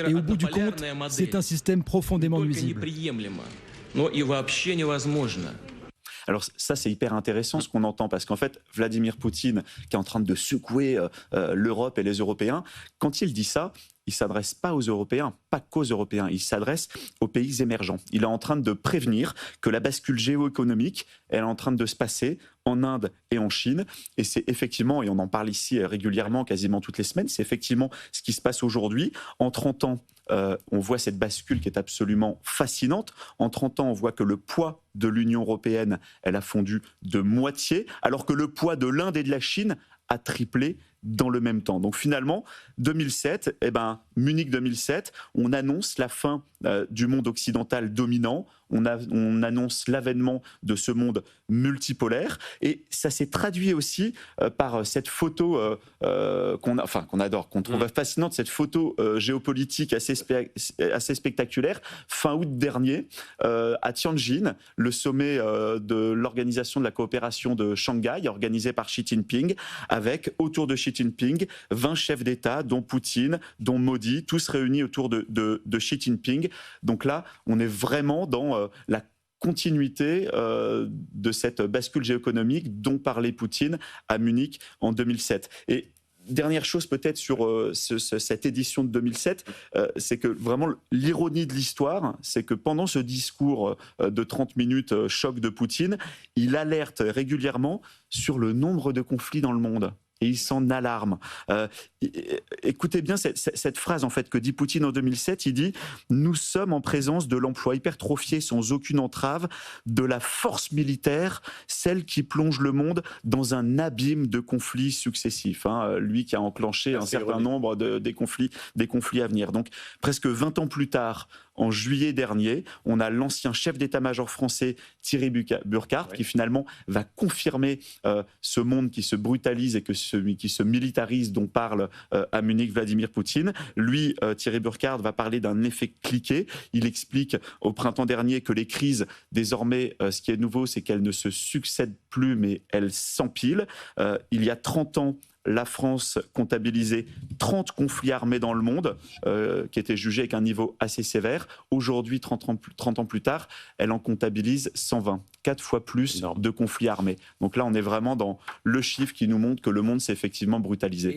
Et au bout du compte, c'est un système profondément nuisible. Alors ça, c'est hyper intéressant ce qu'on entend, parce qu'en fait, Vladimir Poutine, qui est en train de secouer l'Europe et les Européens, quand il dit ça, il ne s'adresse pas aux Européens, pas qu'aux Européens, il s'adresse aux pays émergents. Il est en train de prévenir que la bascule géoéconomique, elle est en train de se passer en Inde et en Chine. Et c'est effectivement, et on en parle ici régulièrement, quasiment toutes les semaines, c'est effectivement ce qui se passe aujourd'hui. En 30 ans, on voit cette bascule qui est absolument fascinante. En 30 ans, on voit que le poids de l'Union européenne, elle a fondu de moitié, alors que le poids de l'Inde et de la Chine a triplé dans le même temps. Donc finalement, 2007, Munich 2007, on annonce la fin du monde occidental dominant, on annonce l'avènement de ce monde multipolaire, et ça s'est traduit aussi par cette photo qu'on adore, qu'on trouve fascinante, cette photo géopolitique assez spectaculaire, fin août dernier, à Tianjin, le sommet de l'Organisation de la coopération de Shanghai, organisé par Xi Jinping, avec, autour de Xi Jinping, 20 chefs d'État, dont Poutine, dont Modi, tous réunis autour de Xi Jinping. Donc là, on est vraiment dans la continuité de cette bascule géoéconomique dont parlait Poutine à Munich en 2007. Et dernière chose peut-être sur cette édition de 2007, c'est que vraiment l'ironie de l'histoire, c'est que pendant ce discours de 30 minutes choc de Poutine, il alerte régulièrement sur le nombre de conflits dans le monde. Et il s'en alarme. Écoutez bien cette phrase en fait que dit Poutine en 2007. Il dit « Nous sommes en présence de l'emploi hypertrophié sans aucune entrave de la force militaire, celle qui plonge le monde dans un abîme de conflits successifs. » Lui qui a enclenché un certain nombre des conflits à venir. Donc presque 20 ans plus tard, en juillet dernier, on a l'ancien chef d'état-major français Thierry Burkhardt qui finalement va confirmer ce monde qui se brutalise et qui se militarise dont parle à Munich Vladimir Poutine. Lui, Thierry Burkhardt, va parler d'un effet cliquet. Il explique au printemps dernier que les crises, désormais, ce qui est nouveau, c'est qu'elles ne se succèdent plus, mais elles s'empilent. Il y a 30 ans, la France comptabilisait 30 conflits armés dans le monde, qui étaient jugés avec un niveau assez sévère. Aujourd'hui, 30 ans plus tard, elle en comptabilise 120, 4 fois plus de conflits armés. Donc là, on est vraiment dans le chiffre qui nous montre que le monde s'est effectivement brutalisé.